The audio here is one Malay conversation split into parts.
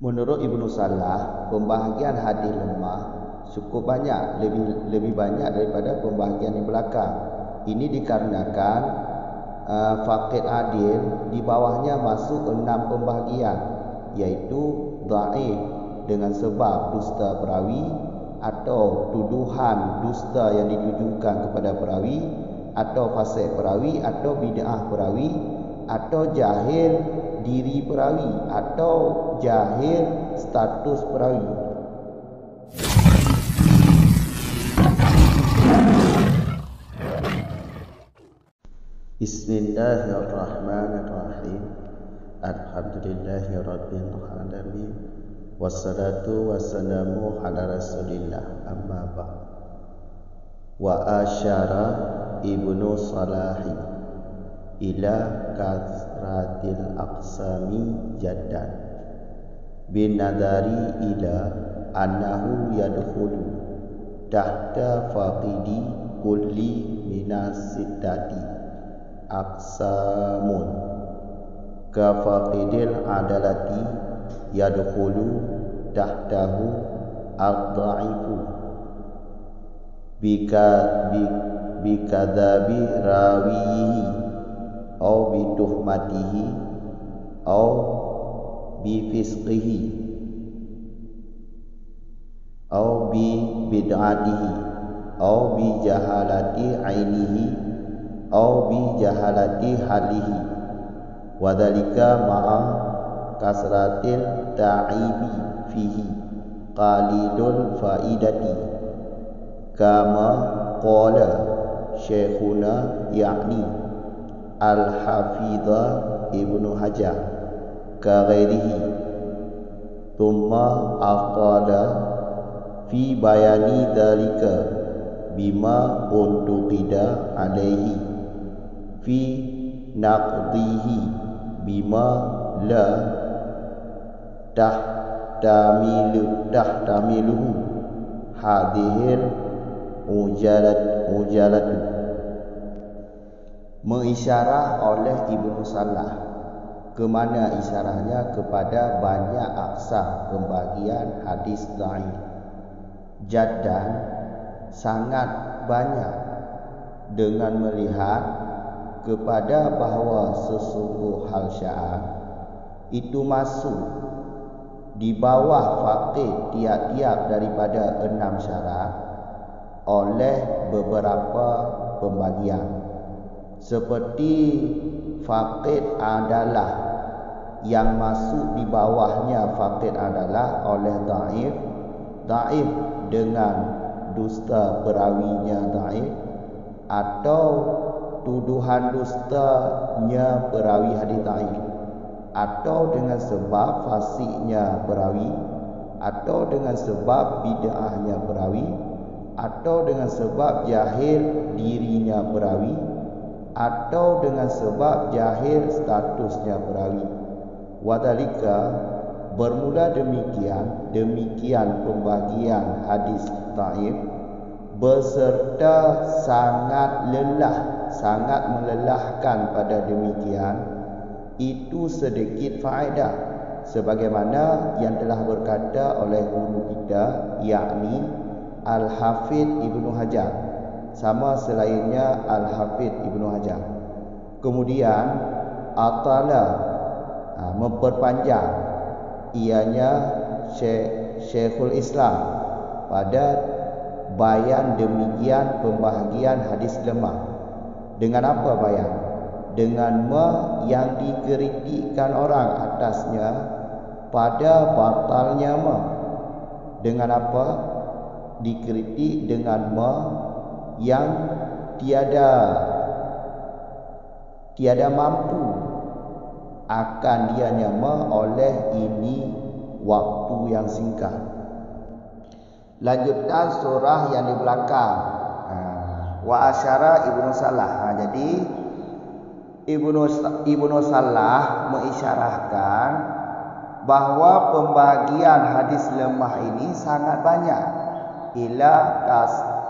Menurut Ibnu Salah, pembahagian hadis lemah cukup banyak, lebih banyak daripada pembahagian yang belakang. Ini dikarenakan faqih adil di bawahnya masuk 6 pembahagian, yaitu dhaif dengan sebab dusta perawi atau tuduhan dusta yang ditujukan kepada perawi, atau fasik perawi, atau bid'ah perawi, atau jahil diri perawi, atau jahil status perawi. Bismillahirrahmanirrahim. Alhamdulillahirabbil alamin. Wassalatu wassalamu ala Rasulillah, amma ba'd. Wa asyara Ibnu Salahi ila kasratil aqsami jaddan bin nadari ila annahu yadkhulu tahta faqidi kulli minas sittati aqsamun ka faqidil adalati yadkhulu tahtahu ad-dha'ifu bikadzabi rawihi au bituhmatihi au bifisqihi au bid'atihi au bijahalati ainihi au bijahalati halihi wa dzalika ma'a kasratil ta'ibi fihi qalilul faidati kama qala syekhuna ya'ni al-hafidha Ibnu Hajar ka ghairihi thumma aqala fi bayani dzalika bima untuqida alaihi fi naqdihi bima la tahtamiluhu hadhil ujalat mengisyarah oleh Ibnu Salah, ke mana isyarahnya kepada banyak aksam pembagian hadis dhaif, jaddan sangat banyak, dengan melihat kepada bahawa sesungguh hal sya'an itu masuk di bawah faqih tiap-tiap daripada 6 syarat oleh beberapa pembagian. Seperti faqih adalah yang masuk di bawahnya faqih adalah oleh dhaif dengan dusta perawinya dhaif, atau tuduhan dustanya perawi hadis dhaif, atau dengan sebab fasiknya perawi, atau dengan sebab bid'ahnya perawi, atau dengan sebab jahil dirinya perawi, atau dengan sebab jahil statusnya perawi. Wadhalika, bermula demikian pembagian hadis dhaif beserta sangat melelahkan pada demikian itu sedikit faedah, sebagaimana yang telah berkata oleh guru kita, yakni Al-Hafidh Ibnu Hajar, sama selainnya Al-Hafidh Ibnu Hajar. Kemudian atala, memperpanjang, ianya Syekhul Islam pada bayan demikian pembahagian hadis lemah. Dengan apa bayan? Dengan yang dikritikkan orang atasnya pada batalnya Dengan apa? Dikritik dengan yang tiada mampu akan dianya oleh ini waktu yang singkat. Lanjutkan surah yang di belakang. Wa asyara Ibnu Salah. Jadi Ibnu Salah mengisyarahkan bahawa pembagian hadis lemah ini sangat banyak, ila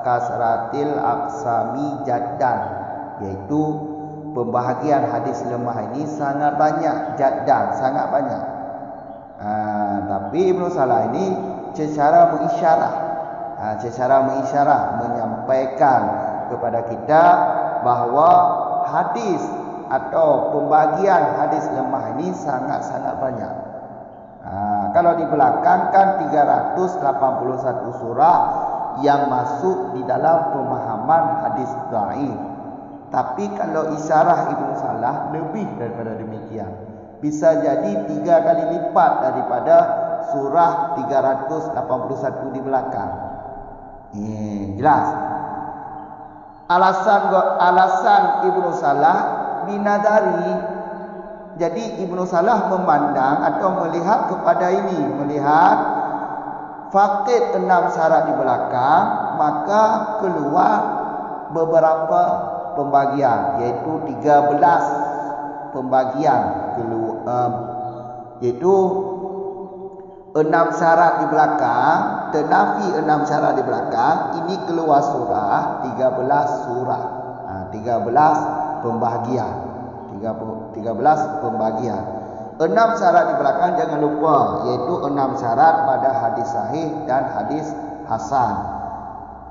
kasratil aqsami jaddan, yaitu pembahagian hadis lemah ini sangat banyak, jaddan sangat banyak. Tapi Ibnu Salah ini secara mengisyarah menyampaikan kepada kita bahawa hadis atau pembagian hadis lemah ini sangat-sangat banyak. Kalau di belakang kan 381 surah yang masuk di dalam pemahaman hadis dhaif. Tapi kalau isyarah Ibnu Salah lebih daripada demikian. Bisa jadi 3 kali lipat daripada surah 381 di belakang. Jelas. Alasan Ibnu Salah binadari. Jadi Ibnu Salah memandang atau melihat kepada ini, melihat faqid 6 syarat di belakang, maka keluar beberapa pembagian, iaitu 13 pembagian, iaitu 6 syarat di belakang, tenafi 6 syarat di belakang, ini keluar surah 13 surah. 13 pembagian. 13 pembagian. 6 syarat di belakang jangan lupa, iaitu 6 syarat pada hadis sahih dan hadis hasan.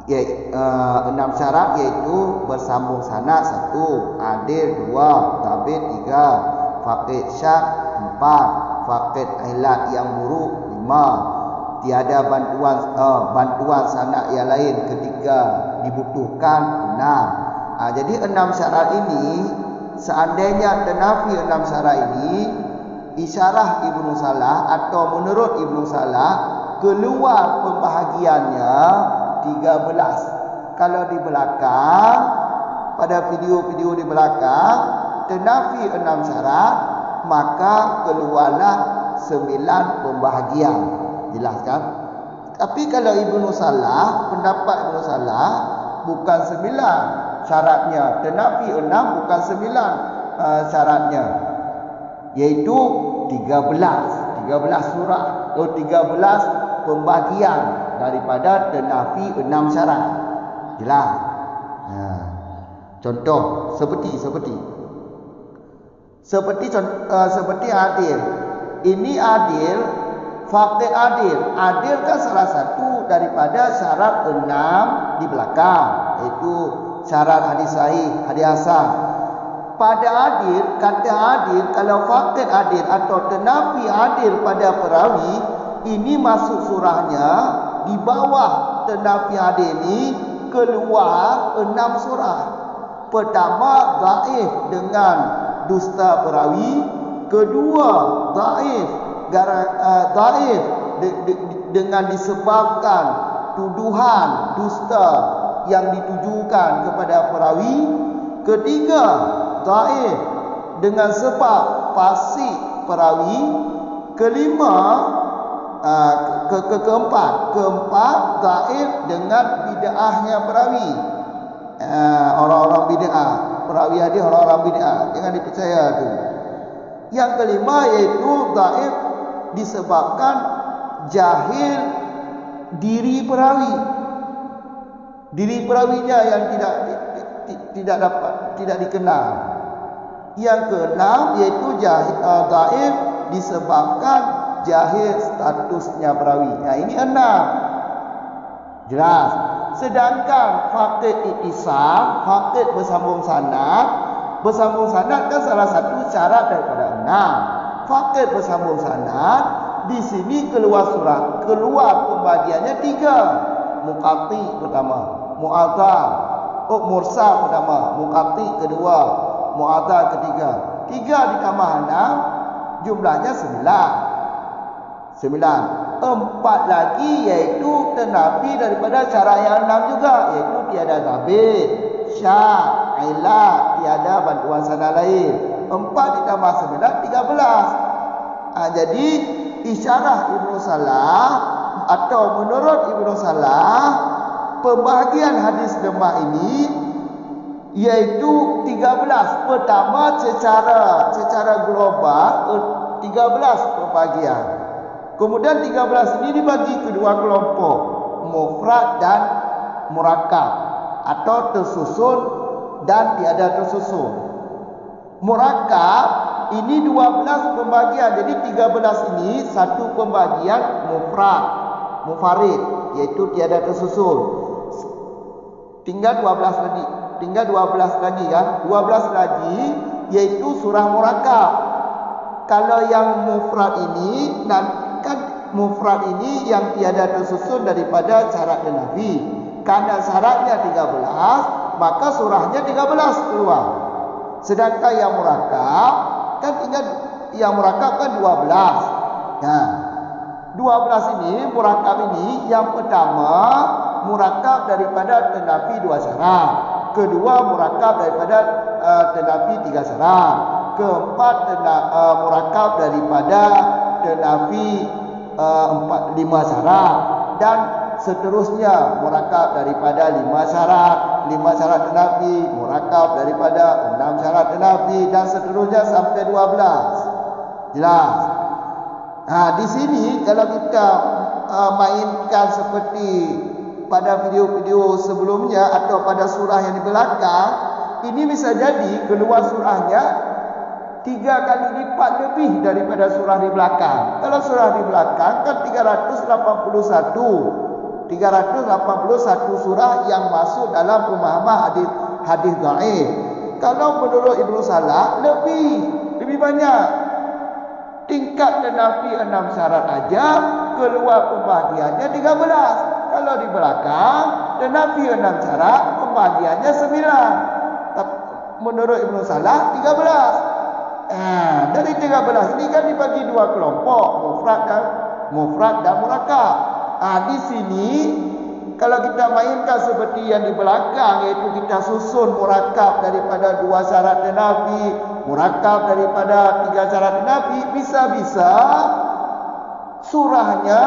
6 syarat iaitu bersambung sanad 1, adil 2, tabit 3, faqid syak 4, faqid ilat yang buruk 5, tiada bantuan sanad yang lain ketika dibutuhkan 6. Jadi 6 syarat ini, seandainya tenafi 6 syarat ini, isyarah Ibnu Salah atau menurut Ibnu Salah, keluar pembahagiannya 13. Kalau di belakang, pada video-video di belakang, tenafi 6 syarat, maka keluarlah 9 pembahagian. Jelas kan? Tapi kalau Ibnu Salah, pendapat Ibnu Salah, bukan 9 syaratnya. Tenafi 6 bukan 9 syaratnya, iaitu 13 surah atau 13 pembagian daripada tenafi 6 syarat. Jelas. Contoh seperti adil. Ini adil, faqid adil. Adil kan salah satu daripada syarat 6 di belakang, iaitu syarat hadis sahih, hadis hasan. Pada adil, kata adil, kalau faqid adil atau tenafi adil pada perawi, ini masuk surahnya di bawah tenafi adil ini, keluar 6 surah. Pertama, dhaif dengan dusta perawi. Kedua, dhaif dengan disebabkan tuduhan dusta yang ditujukan kepada perawi. Ketiga, dhaif dengan sebab fasik perawi. Kelima, keempat, dhaif dengan bid'ahnya perawi. Orang-orang bid'ah, perawi hadis orang-orang bid'ah, jangan dipercaya tu. Yang kelima yaitu dhaif disebabkan jahil diri perawi. Diri perawinya yang tidak dikenal. Yang keenam yaitu dhaif disebabkan jahil statusnya perawi. Ini 6. Jelas. Sedangkan faqid ittisal, faqid bersambung sanad kan salah satu syarat daripada 6. Faqid bersambung sanad di sini keluar pembagiannya 3. Muqatti pertama, mu'adzal, mursal pertama, muqatti kedua, mu'adzal ketiga. 3 ditambah 6 jumlahnya 9. 4 lagi yaitu tenafi daripada syarat yang 6 juga, yaitu tiada tabit, syak, ilat, tiada bantuan sanad lain. 4 ditambah 9 13. Jadi isyarah Ibnu Salah atau menurut Ibnu Salah, pembahagian hadis lemah ini yaitu 13. Pertama secara global 13 pembagian. Kemudian 13 ini dibagi kedua kelompok, mufrad dan murakkab, atau tersusun dan tiada tersusun. Murakkab ini 12 pembagian. Jadi 13 ini satu pembagian mufarid, yaitu tiada tersusun. Tinggal 12 lagi. Tinggal 12 lagi kan? 12 lagi yaitu surah murakab. Kalau yang mufrad ini kan mufrad ini yang tiada tersusun daripada syarat dan nafi. Karena syaratnya 13, maka surahnya 13 keluar. Sedangkan yang murakab kan tinggal, yang murakab kan 12. Nah, 12 ini murakab ini yang pertama murakab daripada tenafi 2 syarat. Kedua murakab daripada tenafi 3 syarat. Keempat murakab daripada tenafi 5 syarat. Dan seterusnya murakab daripada 5 syarat, 5 syarat tenafi, murakab daripada 6 syarat tenafi, dan seterusnya sampai 12. Jelas? Nah, di sini kalau kita mainkan seperti pada video-video sebelumnya atau pada surah yang di belakang, ini bisa jadi keluar surahnya 3 kali lipat lebih daripada surah di belakang. Kalau surah di belakang kan 381 surah yang masuk dalam pemahaman hadis dhaif. Kalau menurut Ibnu Salah lebih banyak. Tingkat tenafi 6 syarat aja keluar pembagiannya 13. Kalau di belakang tenafi 6 syarat pembagiannya 9. Menurut Ibnu Salah 13. Dari 13 ini kan dibagi 2 kelompok, mufrad dan murakab. Di sini kalau kita mainkan seperti yang di belakang, yaitu kita susun murakab daripada 2 syarat tenafi, murakab daripada 3 syarat tenafi, bisa-bisa surahnya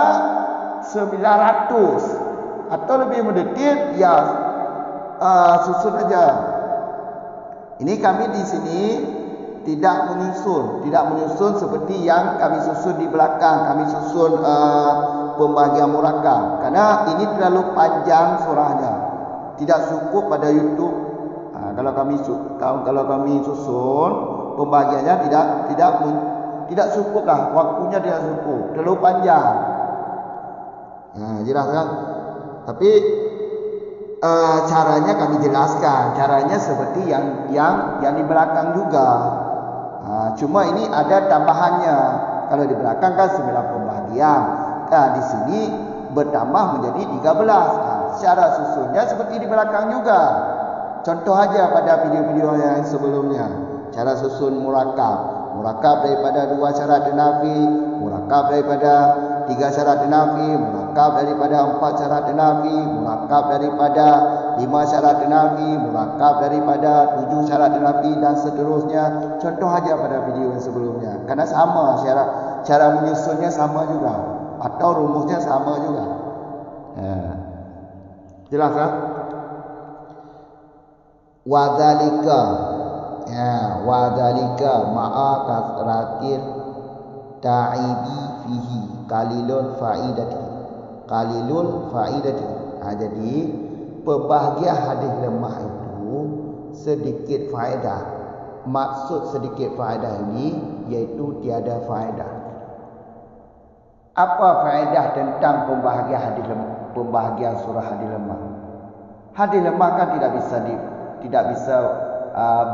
900 atau lebih mendekit, ya susun aja. Ini kami di sini tidak menyusun seperti yang kami susun di belakang. Kami susun pembagian murakab karena ini terlalu panjang surahnya, tidak cukup pada YouTube. Kalau kami susun pembagiannya tidak cukup lah, waktunya tidak cukup, terlalu panjang. Jelas kan? Tapi caranya kami jelaskan, caranya seperti yang di belakang juga. Cuma ini ada tambahannya. Kalau di belakang kan 9 pembagian. Di sini bertambah menjadi 13. Cara susunnya seperti di belakang juga. Contoh aja pada video-video yang sebelumnya. Cara susun murakab. Murakab daripada 2 syarat tenafi, murakab daripada 3 syarat tenafi, murakab daripada 4 syarat tenafi, murakab daripada 5 syarat tenafi, murakab daripada 7 syarat tenafi, dan seterusnya. Contoh aja pada video yang sebelumnya. Karena sama cara menyusunnya sama juga, atau rumusnya sama juga. Jelas kan? Wadzalika, wadzalika ma'a kasratil ta'ibi fihi qalilun faidati. Jadi pembahagian hadis lemah itu sedikit faedah. Maksud sedikit faedah ini yaitu tiada faedah. Apa faedah tentang pembahagian surah hadis lemah? Hadis lemah kan tidak bisa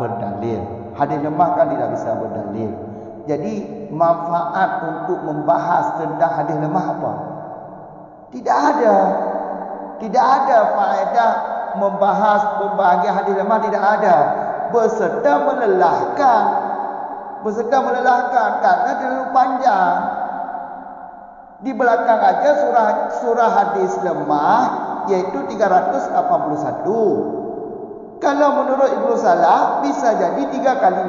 berdalil. Hadis lemah kan tidak bisa berdalil. Jadi manfaat untuk membahas tentang hadis lemah apa? Tidak ada. Tidak ada faedah membahas pembahagian hadis lemah, tidak ada. Berserta melelahkan karena terlalu panjang. Di belakang aja surah hadis lemah yaitu 381. Kalau menurut Ibnu Salah bisa jadi 3 kali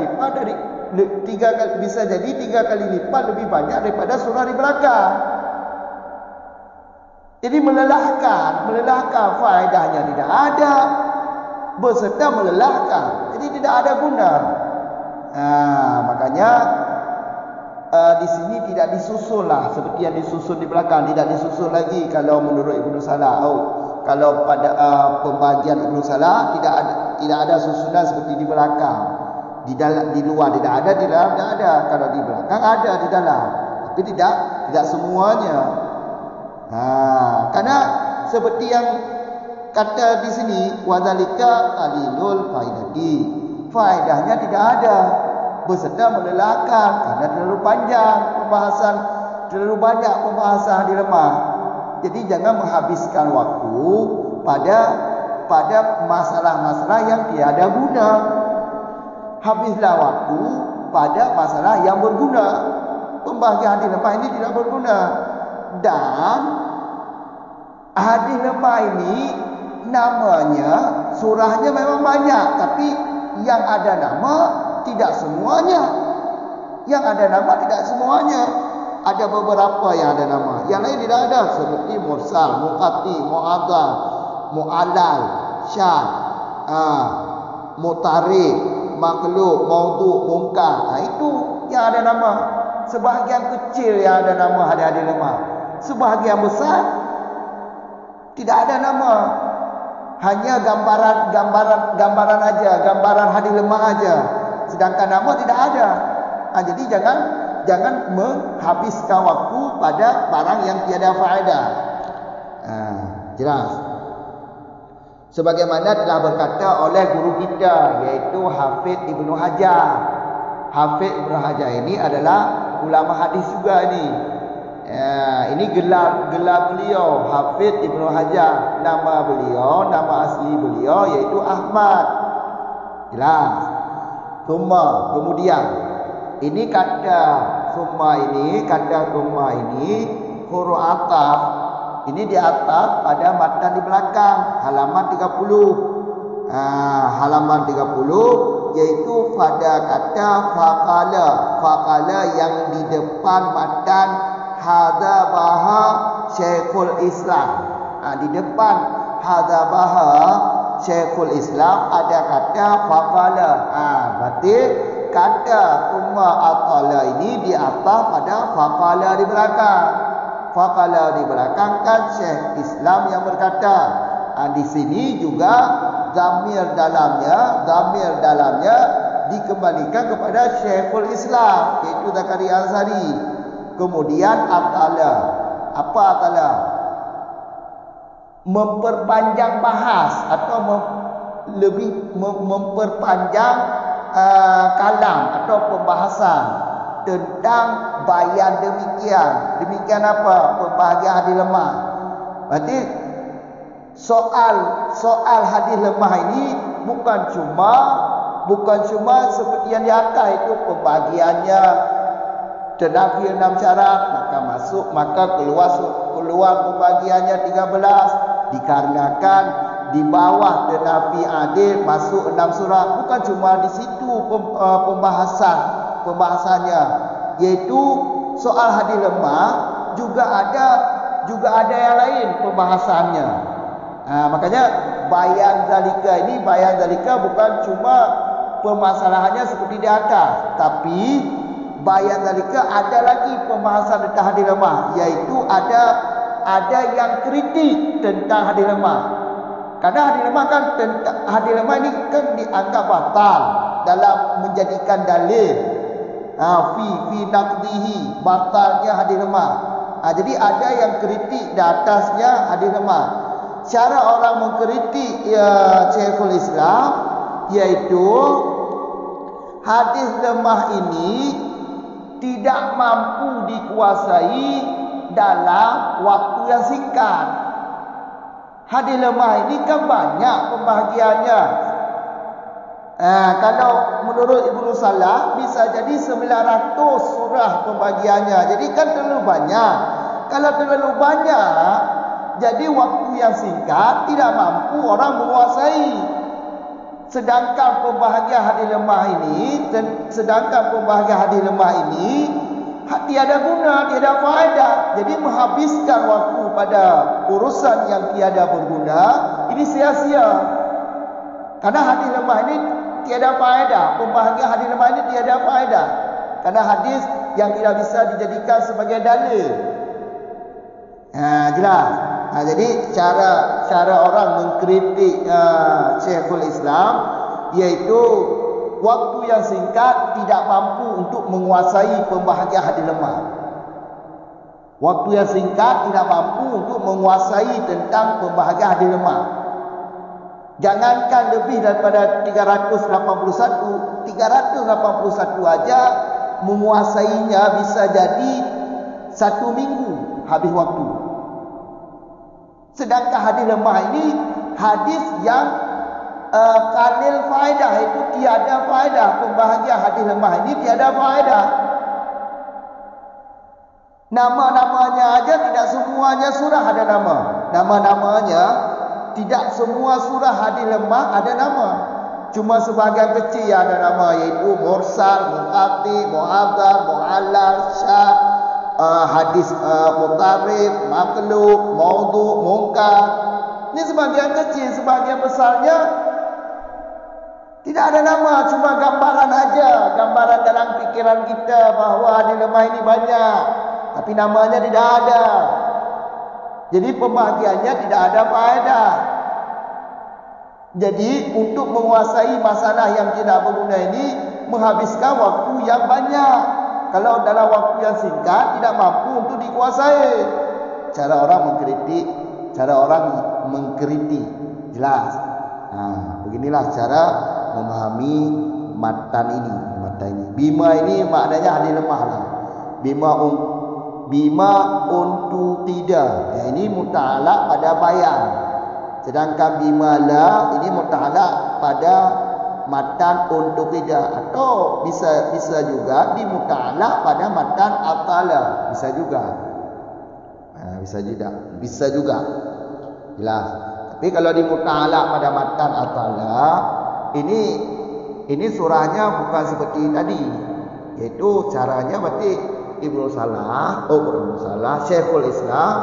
lipat lebih banyak daripada surah di belakang. Jadi melelahkan faedahnya tidak ada, berserta melelahkan. Jadi tidak ada guna. Makanya di sini tidak disusun lah seperti yang disusun di belakang, tidak disusun lagi kalau menurut Ibnu Salah. Kalau pada pembagian Ibnu Salah tidak ada susunan seperti di belakang. di luar tidak ada, di dalam tidak ada. Kalau di belakang ada, di dalam, tapi tidak semuanya. Karena seperti yang kata di sini, wadzalika qalilul faidati, faedahnya tidak ada, beserta melelahkan karena terlalu panjang pembahasan, terlalu banyak pembahasan hadis lemah. Jadi jangan menghabiskan waktu pada masalah-masalah yang tiada guna. Habislah waktu pada masalah yang berguna. Pembahagian hadis lemah ini tidak berguna. Dan hadis lemah ini namanya, surahnya memang banyak, tapi yang ada nama tidak semuanya. Yang ada nama tidak semuanya. Ada beberapa yang ada nama, yang lain tidak ada, seperti mursal, muqatti, mu'adzal, mu'allal, syad, mutarik, makhluk, maudhu', munkar. Itu yang ada nama. Sebahagian kecil yang ada nama hadis-hadis lemah. Sebahagian besar tidak ada nama. Hanya gambaran aja, gambaran hadis lemah aja. Sedangkan nama tidak ada. Jadi jangan menghabiskan waktu pada barang yang tiada faedah. Jelas. Sebagaimana telah berkata oleh guru kita, yaitu Hafidz Ibnu Hajar. Hafidz Ibnu Hajar ini adalah ulama hadis juga ini. Ini gelar beliau, Hafidz Ibnu Hajar. Nama beliau, nama asli beliau yaitu Ahmad. Jelas. Kemudian ini kata summa ini huruf ataf. Ini di atas pada matan di belakang halaman 30. Halaman 30 yaitu pada kata faqala yang di depan matan hadza baha Syekhul Islam. Di depan hadza baha Syekhul Islam ada kata faqala. Berarti kata umma atala ini di atas pada faqala di belakang. Faqala di belakang kan Syekh Islam yang berkata. Di sini juga dhamir dalamnya dikembalikan kepada Syekhul Islam, yaitu Zakaria Ansari. Kemudian atala. Apa atala? Memperpanjang bahas atau memperpanjang kalam atau pembahasan tentang bayan demikian. Demikian apa? Pembahagian hadis lemah. Berarti soal hadis lemah ini bukan cuma seperti yang di atas itu, pembagiannya ternafi 6 syarat, maka keluar pembagiannya 13, dikarenakan di bawah ternafi adil masuk 6 surah. Bukan cuma di situ pembahasannya, yaitu soal hadis lemah juga ada yang lain pembahasannya. Makanya bayan zalika bukan cuma permasalahannya seperti di atas, tapi bayan zalika ada lagi pembahasan tentang hadis lemah, yaitu ada yang kritik tentang hadis lemah. Karena hadis lemah ini kan dianggap batal dalam menjadikan dalil. Fi naqdihi, batalnya hadis lemah. Jadi ada yang kritik di atasnya hadis lemah. Cara orang mengkritik Syekhul Islam yaitu hadis lemah ini tidak mampu dikuasai dalam waktu yang singkat. Hadis lemah ini kan banyak pembahagiannya. Kalau menurut Ibnu Salah bisa jadi 900 surah pembagiannya. Jadi kan terlalu banyak. Kalau terlalu banyak, jadi waktu yang singkat tidak mampu orang menguasai. Sedangkan pembahagian hadis lemah ini tiada guna, tiada faedah. Jadi menghabiskan waktu pada urusan yang tiada berguna ini sia-sia. Karena hadis lemah ini tiada faedah, pembahagian hadis lemah ini tiada faedah. Karena hadis yang tidak bisa dijadikan sebagai dalil. Jelas. Jadi cara orang mengkritik Syekhul Islam yaitu waktu yang singkat tidak mampu untuk menguasai pembahagian hadis lemah. Waktu yang singkat tidak mampu untuk menguasai tentang pembahagian hadis lemah. Jangankan lebih daripada 381 aja menguasainya bisa jadi 1 minggu habis waktu. Sedangkan hadis lemah ini hadis yang kalil faedah, itu tiada faedah. Pembahagian hadis lemah ini tiada faedah. Nama-namanya aja tidak semuanya surah ada nama. Nama-namanya tidak semua surah hadis lemah ada nama. Cuma sebahagian kecil yang ada nama, yaitu mursal, munqati, mu'adzar, mu'allal, syadz, hadis mutarif, makluk, maudhu', munkar. Ini sebahagian kecil, sebahagian besarnya tidak ada nama, cuma gambaran aja, gambaran dalam fikiran kita bahawa hadis lemah ini banyak, tapi namanya tidak ada. Jadi pembahagiannya tidak ada faedah. Jadi untuk menguasai masalah yang tidak berguna ini menghabiskan waktu yang banyak. Kalau dalam waktu yang singkat tidak mampu untuk dikuasai. Cara orang mengkritik jelas. Beginilah cara memahami matan ini. Bima ini maknanya hadis lemah lah. Bima untuk tidak. Ini muta'alaq pada bayan. Sedangkan bima la ini muta'alaq pada matan untuk tidak. Atau bisa juga dimuta'alaq pada matan atala. Bisa juga. Bisa juga. Jelas. Tapi kalau dimuta'alaq pada matan atala, ini surahnya bukan seperti tadi. Yaitu caranya berarti Ibnu Salah, Syekhul Islam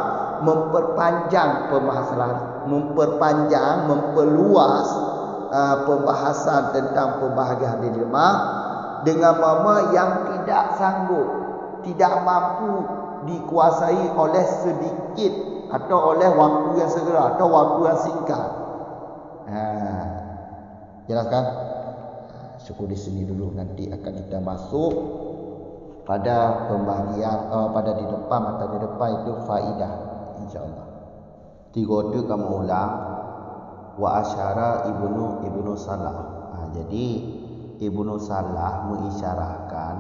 memperpanjang pembahasan, memperluas pembahasan tentang pembahagian hadis lemah dengan mama yang tidak sanggup, tidak mampu dikuasai oleh sedikit atau oleh waktu yang segera atau waktu yang singkat. Jelaskan? Cukup di sini dulu, nanti akan kita masuk pada pembahagian pada di depan itu faidah insyaallah. 3 tu kamu ulang wa asyara ibnu Salah. Jadi Ibnu Salah mengisyarahkan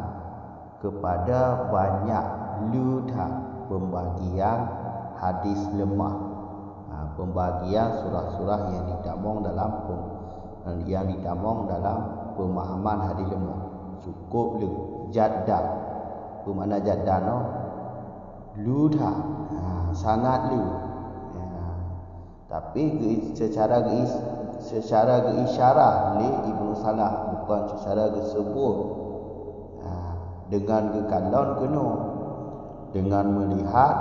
kepada banyak ludah pembagian hadis lemah. Pembagian surah-surah yang ditamong dalam pemahaman hadis lemah. Cukup jaddah. Mana jadano ludah sangat lu tapi secara isyarah oleh Ibnu Salah, bukan secara disebut dengan kekalon kena dengan melihat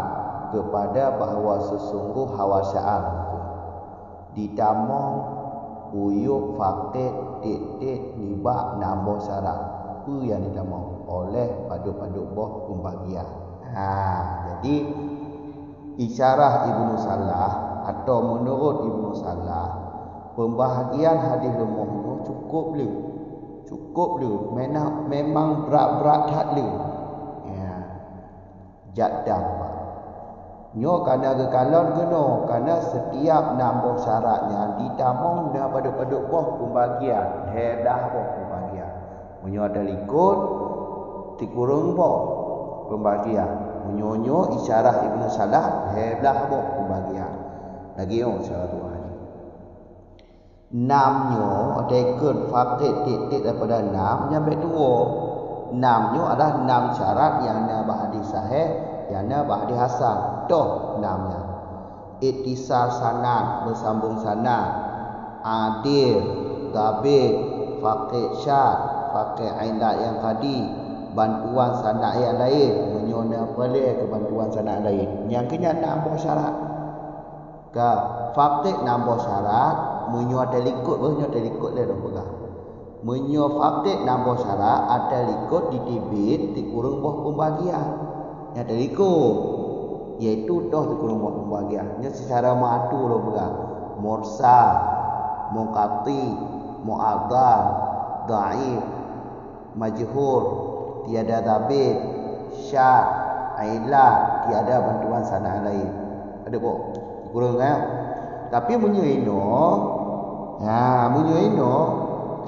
kepada bahawa sesungguh hawa sya'ar ditamong uyuk fakir titik nibak nambah syarat apa yang ditamong oleh paduk-paduk boh pembagian. Jadi isyarah Ibnu Salah atau menurut Ibnu Salah, pembahagian hadis lemah itu cukup lu. Memang berat hat lu. Jaddah. Nyo kana kekalon kena, karena setiap nambah syaratnya ditamong dengan paduk-paduk boh pembagian. Hedah boh pembagian. Menyo ada likut dikurung boh pembagian. Menyonyo isyarah Ibnu Salah heblah boh pembagian. Lagi cara Tuhan. Namnyo dekun fakir titik daripada nam nyampe dua. Namnyo adalah 6 syarat yang na hadis sahih, yang na hadis hasan. Toh namnya. Ittisal sanad, bersambung sanad. Adil, tabik, fakir syad, fakir ailat yang tadi, bantuan sanad yang lain, menyona boleh ke bantuan sanad lain. Yang kena nambah syarat. Ka fakir nambah syarat, menyo ada likut le dong pegang. Menyo fakir nambah syarat, ada likut ditibit, dikurung boh pembagian. Yang ada likut yaitu doh dikurung boh pembagian. Nya secara matu lo pegang. Mursal, munqati, mu'adzar, dhaif, majhur, tiada dhabit, syad, ailat, tiada bantuan sanad lain. Ada pok? Kurang kan? Tapi munyo ino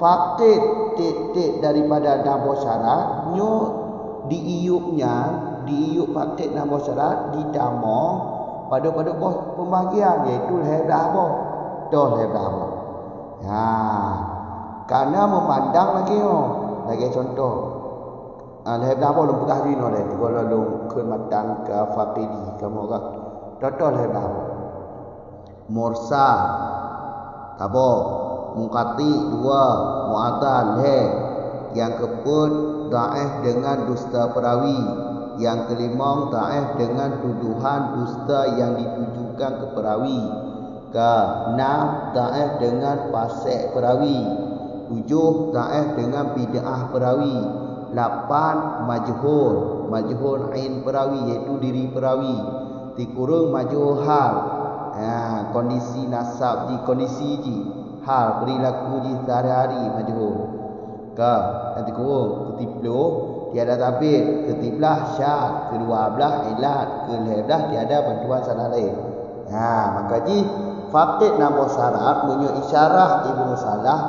fakid titik daripada nambah syarat nyo diiup fakid nambah syarat ditamong pada pembahagian iaitu hebdah boh. Dah hebdah boh. Karena memandang lagi contoh. Hebdah boh lempah dino le kalau lu khidmatan ke faqidi kamu gak total hebdah boh. Mursa tabo mungkati dua mu'adal yang keput dhaif dengan dusta perawi, yang kelima dhaif dengan tuduhan dusta yang ditujukan ke perawi, keenam dhaif dengan fasik perawi, tujuh dhaif dengan bid'ah perawi, lapan majhul ain perawi iaitu diri perawi, dikurung majhul hal kondisi nasab di kondisi ji hal perilaku ji sehari-hari majhul nanti kurung ketipluh tiada tabit, ketiplah syad, kedua belah ilat, keleblah tiada bantuan sanad lain. Maka ji faqid nambah syarat munyo isyarah Ibnu Salah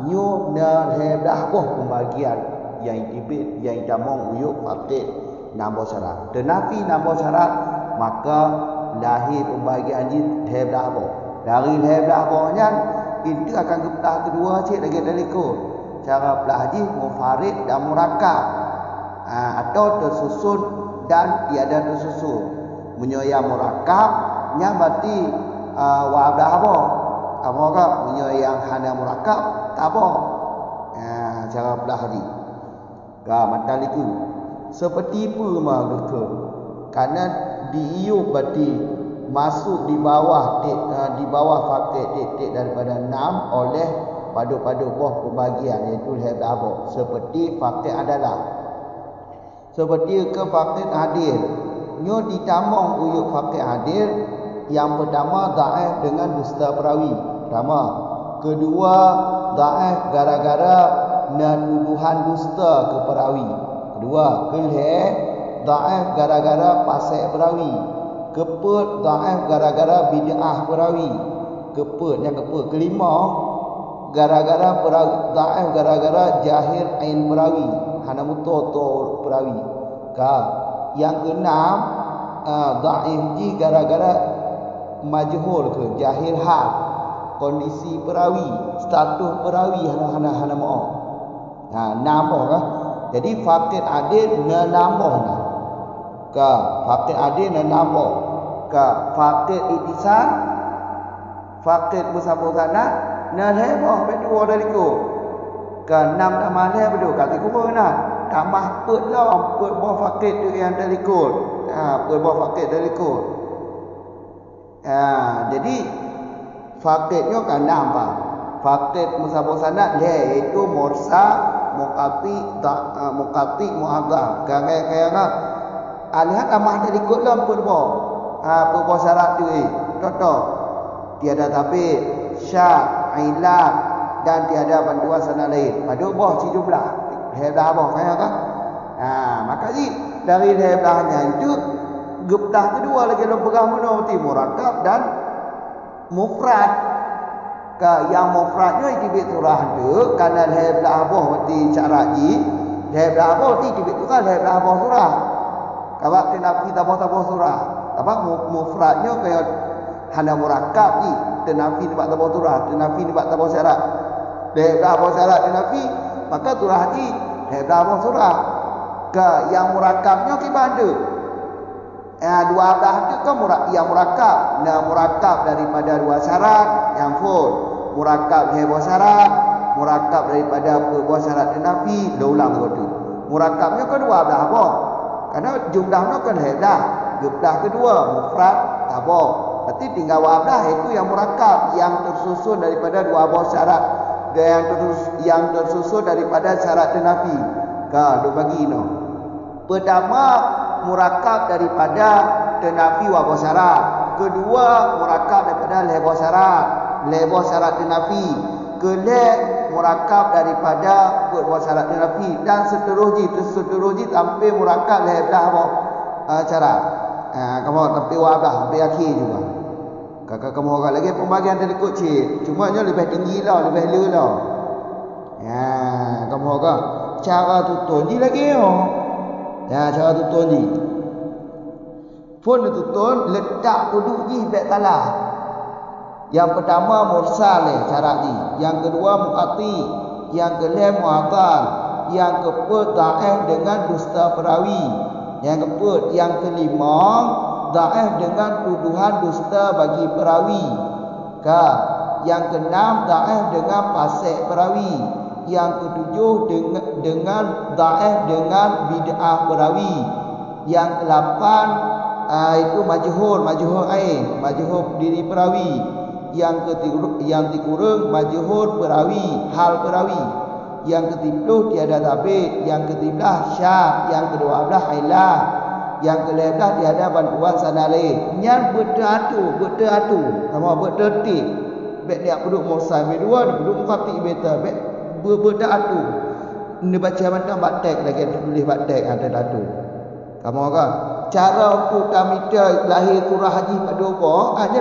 nyu leblah boh pembagian yang tibit yang tamong uyuk faqid nambah syarat. Tenafi nambah syarat maka lahir pembagian ji leblah boh. Dari leblah bohnya itu akan geblah kedua cik lagi daliko. Cara belah haji mufarid dan murakab atau tersusun dan tiada tersusun. Munyo yang murakab nya berarti wa belah boh. Apa kah munyo yang hanya murakab tak boh. Cara belah haji. Mataliku seperti apa mereka? Karena diiup berarti masuk di bawah fakir titik daripada 6 oleh padu-padu boh pembagian iaitu hebdah boh. Seperti fakir adalah seperti ke fakir adil nyo ditamong uyuk fakir adil. Yang pertama dhaif dengan dusta perawi pertama, kedua dhaif gara-gara tuduhan dusta ke perawi, kedua dhaif gara-gara fasik perawi, keput dhaif gara-gara bid'ah perawi, kelima gara-gara dhaif gara-gara jahil ain perawi, hana muto perawi. Yang keenam dhaif ji gara-gara majhul ke jahil hal kondisi perawi, status perawi hana mau. Nambah lah. Jadi fakir adil nambah lah. Fakir adil nambah. Fakir itisan, fakir musabur sanad nalhebah berdua dari ku. 6 tambah leh betul kata ku pun tambah put lah put boh fakir tu yang dari ku. Put boh fakir dari ku. Jadi fakirnya kan nampak. Fakir musabur sanad iaitu mursa mukati mu'adzam kayak alihat amah dari kut lah purbo syarat tu contoh tiada tapi syad ilat dan tiada bantuan sanad lain pada boh jumlah heblah boh kayak kan. Maka ji dari heblahnya itu geblah kedua lagi lo pegang menurut murakab dan mufrad. Yang mufradnya tibit surah tu karena heblah boh berarti cara ji heblah boh ti tibit tu kan heblah boh surah kabak tenafi tabah surah apa mufradnya kayak hana murakab ji tenafi tempat tabah surah tenafi tempat tabah syarat heblah boh syarat tenafi maka surah ji heblah boh surah yang murakabnya kibanda dua belah tu kan yang murakab murakab daripada dua syarat yang full murakab hebah syarat murakab daripada buah syarat nafi dah ulang tu murakabnya kan dua belah apa karena jumlahnya kan heblah jumlah kedua mufrad tabah berarti tinggal dua belah itu yang murakab yang tersusun daripada dua buah syarat dan yang tersusun daripada syarat nafi do bagi no pertama murakab daripada tenafi wa syarat, kedua murakab daripada lebah syarat tenafi, kelak murakab daripada buat syarat nafi dan seterusnya tampil murakab dah apa cara kamu tampil wadah tampil akhir juga kakak kamu orang lagi pembagian dari kecil cuma nya lebih tinggi lah lebih lu lah ya kamu orang cara tutur ni lagi ya cara tutur ni pun tutur letak duduk ni baik salah. Yang pertama mursal cara ni, yang kedua muqati, yang kelima mu'atal, yang keempat dhaif dengan dusta perawi, yang kelima dhaif dengan tuduhan dusta bagi perawi, yang keenam dhaif dengan fasik perawi, yang ketujuh dengan dhaif dengan bid'ah perawi, yang ke-8 itu majhul diri perawi, yang dikurung majhul perawi hal perawi, yang ke-10 tiada tabik, yang ke-13 syad, yang ke-12 ilah, yang ke-15 tiada bantuan sanale nyan bertatu sama bertertib baik dia duduk mursal dua duduk muqati beta baik bertatu ni baca macam batek lagi tulis batek ada tatu kamu kan cara untuk tamita lahir surah haji pada apa hanya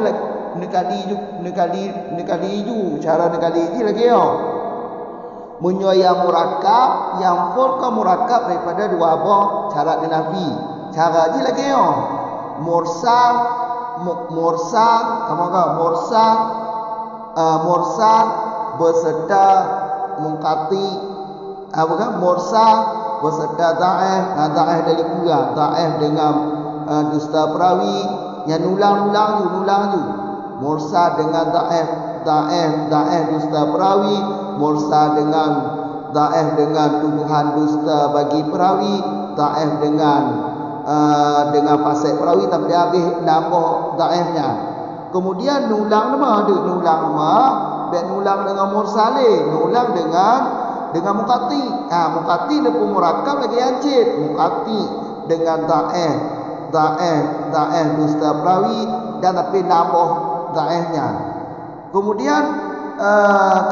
nekali ju cara nekali ji lagi munyo yang murakab yang full ke murakab daripada dua apa syarat nafi cara ji lagi mursal kamu kan mursal beserta mungkati apa kan mursal beserta dhaif dari kurang dhaif dengan dusta perawi yang nulang ju mursal dengan dhaif dusta perawi, mursal dengan dhaif dengan tuduhan dusta bagi perawi, dhaif dengan fasik perawi tapi habis nambah dhaifnya. Kemudian nulang dengan mursal nulang dengan muqati. Muqati dia pun murakab lagi ancit. Muqati dengan dhaif dusta perawi dan tapi nambah dhaifnya. Kemudian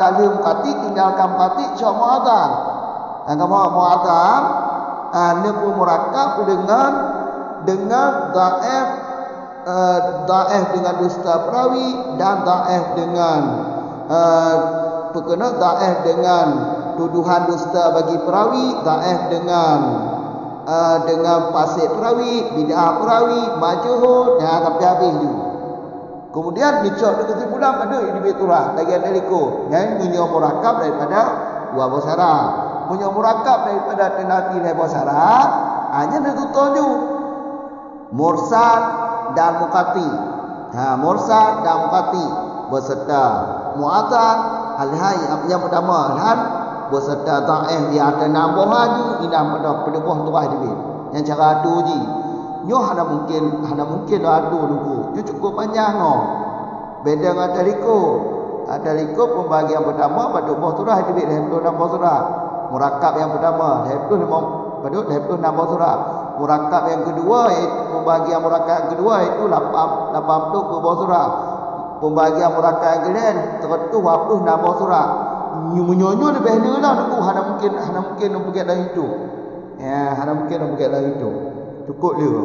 kalau muqati tinggalkan muqati syah mu'adzam. Kamu mu'adzam dia pun murakab dengan dhaif dengan dusta perawi dan dhaif dengan dhaif dengan tuduhan dusta bagi perawi, dhaif dengan fasik perawi, bid'ah perawi, majhul tapi habis tu. Kemudian dicok kesimpulan pada ini beturah lagi ada liko yang munyo murakab daripada dua basara, munyo murakab daripada tenafi dua basara hanya ada tutur tu mursal dan muqati. Mursal dan muqati beserta mu'adzam yang pertama dan beserta dhaif dia ada nambah lagi inam pada buah tuah dia yang cara adu ji nyo hana mungkin adu dulu dia cukup panjang beda dengan ada liko pembagian pertama pada buah surah dia 26 surah murakab yang pertama 26 surah murakab yang kedua pembagian murakab yang kedua itu 80 buah surah pembagian murakab yang kedua 126 surah nyonyo lebih dulu lah hana mungkin pergi dalam itu hana mungkin pergi dalam itu cukup dia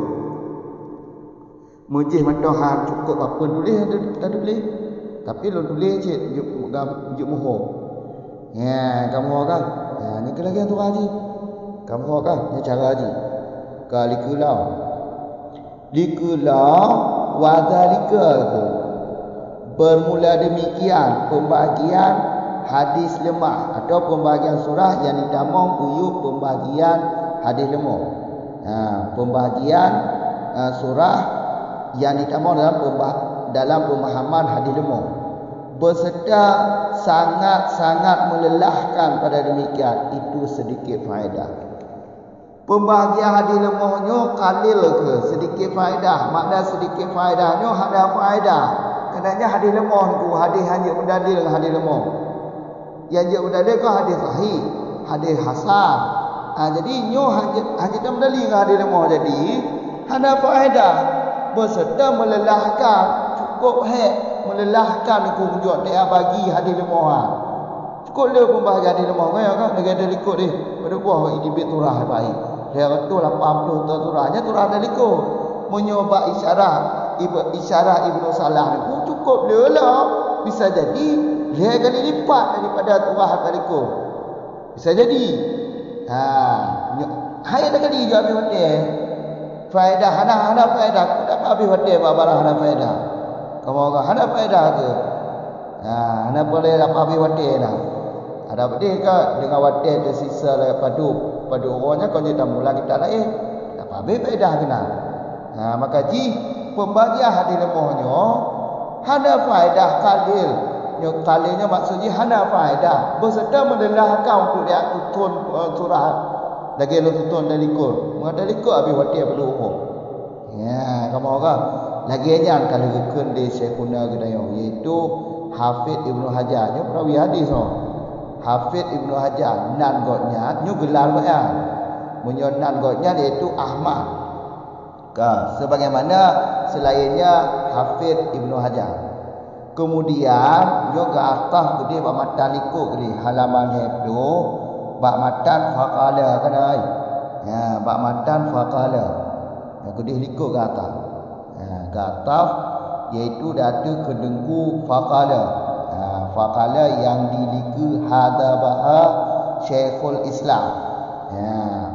mujih matohan cukup apa tulis tak tulis tapi lo tulis je juk moho kamu kan ni ke lagi tu haji kamu kan ni cara haji likulau wadhalika bermula demikian pembagian hadis lemah atau pembagian surah yang didamong uyuk pembagian hadis lemah. Pembagian surah yang didamong dalam pemahaman hadis lemah beserta sangat-sangat melelahkan pada demikian itu sedikit faedah. Pembahagian hadis lemahnya kalil ke sedikit faedah, makna sedikit faedahnya ada faedah. Kenanya hadis lemah tu hadis hanya berdalil dengan hadis lemah. Yang dia berdalil ke hadis sahih, hadis hasan. Jadi nyo hanya berdalil dengan hadis lemah jadi ada faedah beserta melelahkan cukup melelahkan kunjung dia bagi hadis lemah. Cukup le pembahagian di lemah kan negara ada likut ni. Pada buah idibit turah baik. Dia tu 80 turahnya turah ada likut. Menyoba isyarat Ibnu Salah ni pun cukup le lah. Bisa jadi dia kali lipat daripada turah ada likut. Bisa jadi. Hai ada kali juga habis hotel. Faedah hana faedah. Tak habis hotel barang hana faedah. Kamu orang hana faedah ke? Hana boleh dapat habis hotel dah. Ada bedih ke dengan hotel tersisa padu orangnya kau jadi mula kita lain. Dapat habis faedah kena. Maka ji pembagian hadis lemahnya hana faedah kalil. Kalilnya maksudnya hana faedah. Berserta melelahkan untuk dia tutun surah. Lagi lu tutun dari likur. Mengada likur habis hotel perlu umur. Ya, kamu orang. Lagi aja kalau rukun di Syekhuna Gedayo iaitu Hafidh Ibnu Hajar. Nyo perawi hadis no. Hafidh Ibnu Hajar nan godnya nyo gelar ya. Munyo nan godnya iaitu Ahmad. Sebagaimana selainnya Hafidh Ibnu Hajar. Kemudian nyo ke atas gede bak matan likur gede halaman hebdo bak matan faqala kan ai. Ya, bak matan faqala. Ya gede likur ke atas. Gataf iaitu datu kedengku faqala. Faqala yang diliku hadabaha Syekhul Islam.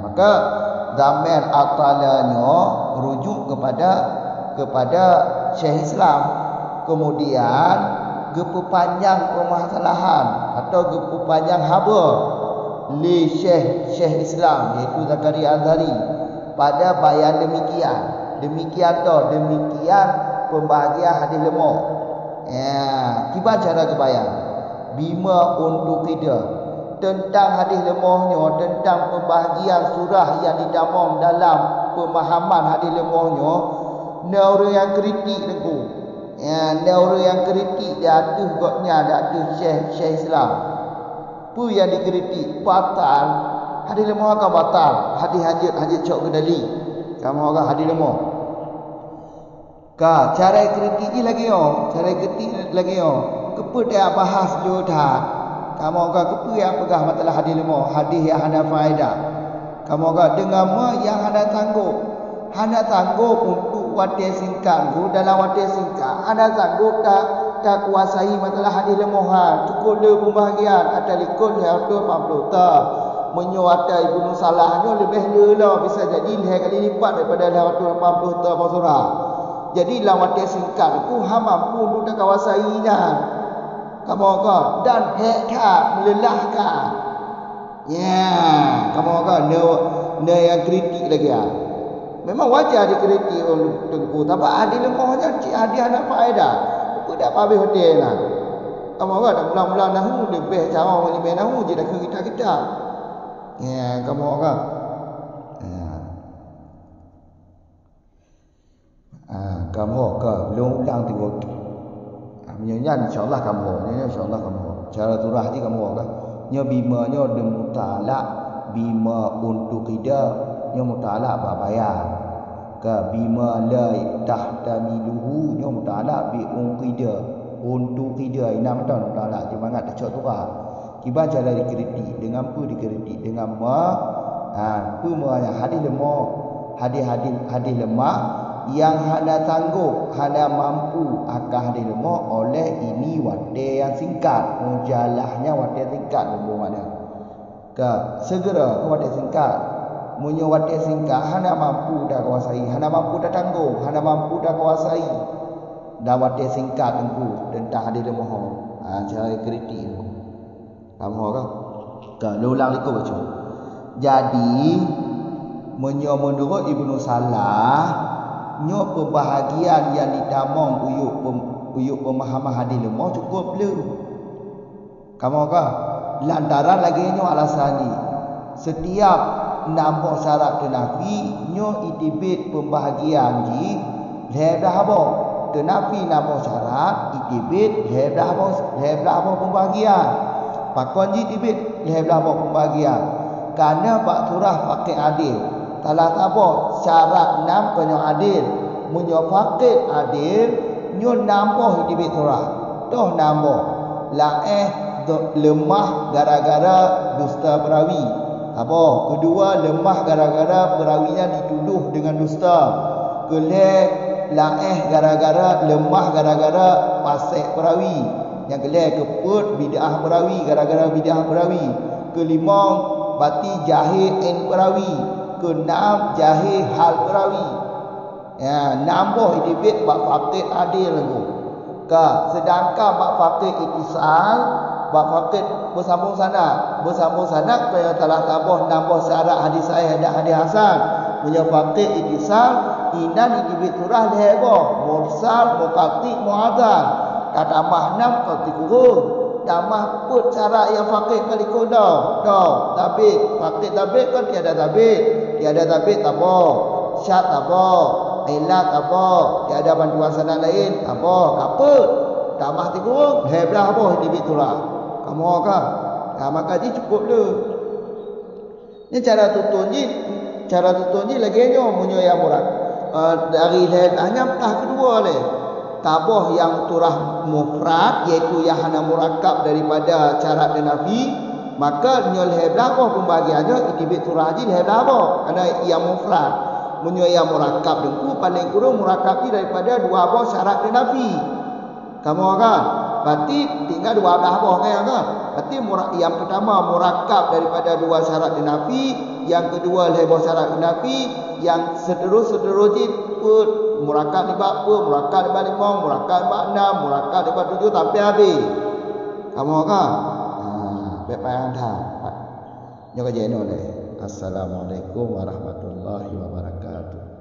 Maka dhamir atalanya merujuk kepada Syekh Islam. Kemudian gepepanjang permasalahan atau gepepanjang haba li Syekh Islam iaitu Zakaria Azhari pada bayan demikian pembahagian hadis lemah. Tiba cara kebayang bima untuk kita tentang hadis lemahnya, tentang pembahagian surah yang didamong dalam pemahaman hadis lemahnya. Orang yang kritik tu, orang yang kritik dia atuh gotnya atuh Syekh Islam. Pu yang dikritik batal, hadis lemah akan batal, hadis hajat cok kedali. Kamu orang hadis lemah. Cara kritik lagi kepa dia bahas dulu dah. Kamu orang kepa yang pegang masalah hadis lemah, hadis yang ada faedah. Kamu orang dengar yang ada sanggup untuk wadah singkat dalam wadah singkat. Ada sanggup tak kuasai masalah hadis lemah. Cukup le pembahagian ada likun yang tu 40 tak. Menyuata Ibnu Salahnya lebih lelah bisa jadi lebih kali lipat daripada 80 ta surah. Jadi lawat dia singkat ku mampu untuk kawasainya. Kamu kan dan hekta melelahkan. Kamu kan ne yang kritik lagi Memang wajar dikritik oleh tengku tapi adil lemahnya ada anak faedah. Apa dak habis hotel lah. Kamu kan mula-mula nahu lebih cara orang lebih nahu je dah kita. Kamu kan. Kamu kan belum ulang tengok. Menyanyi insya-Allah kamu. Cara turah ni kamu kan. Nya bima nya de mutalak bima untuk kita nya mutalak babayar. Ka bima la tahtamiluhu nya mutalak bi unqida. Untuk kita enam tahun mutalak semangat tak turah. Kiban cara dikritik dengan apa dikritik dengan hadis lemah hadis lemah yang hana sanggup hana mampu akan hadis lemah oleh ini wadah yang singkat mujalahnya wadah singkat mana segera ke wadah singkat munyo wadah singkat hana mampu dah kuasai hana mampu dah tangguh hana mampu dah kuasai dah wadah singkat tengku tentang hadis lemah cara kritik tu kamu kan ulang liku baca. Jadi menurut Ibnu Salah nyo pembahagian yang didamong uyuk pemahaman hadis lemah cukup belum. Kamu kan lantaran lagi nyo alasan ni setiap nambah syarat tenafi nyo itibit pembahagian ji dah apa tenafi nambah syarat itibit dah apa pembahagian pakon ji tibit dah apa pembahagian karena bak surah pakai adil salah apa syarat enam penyo adil munyo faqih adil nyo nambah itibit surah toh nambah la lemah gara-gara dusta perawi. Apa? Kedua, lemah gara-gara perawinya dituduh dengan dusta. Kelih laeh gara-gara lemah gara-gara fasik perawi. Yang kelih keput bid'ah perawi gara-gara bid'ah perawi. Kelima, bati jahil in perawi. Keenam, jahil hal perawi. Ya, nambah idibit bab faqih adil lagu. Sedangkan bab faqih ittisal, bab faqih bersambung sanad kaya telah nambah syarat hadis sahih dan hadis hasan. Punya faqih ittisal inan idibit surah lehebo mursal muqatti muadzan. Kata mahnam qati kurung. Damah put cara yang faqih kali kodo. Tabik, faqih tabik kan tiada tabik apa? Syat apa? Ilat apa? Tiada bantuan sanad lain apa? Damah ti kurung, heblah apa idibit surah. Kamu kan? Maka dia cukup le. Ni cara tutunji lagi nyo munyo yang murad. Dari hanya tah kedua le. Tabah yang turah mufrad iaitu yang hana murakkab daripada syarat dan nafi, maka nyol heblah apa pembagiannya idibit turah haji heblah apa? Karena yang mufrad. Munyo yang murakkab dengku paling kurang murakkab daripada dua apa syarat dan nafi. Kamu kan? Berarti tinggal dua belah apa kan? Berarti yang pertama murakkab daripada dua syarat dan nafi, yang kedua lebih syarat dan nafi, yang seterusnya put murakkab di bab apa, murakkab di bab 5, murakkab di bab 6, murakkab di bab 7 sampai habis. Kamu kan? Baik payang dah. Nyoka jeno le. Assalamualaikum warahmatullahi wabarakatuh.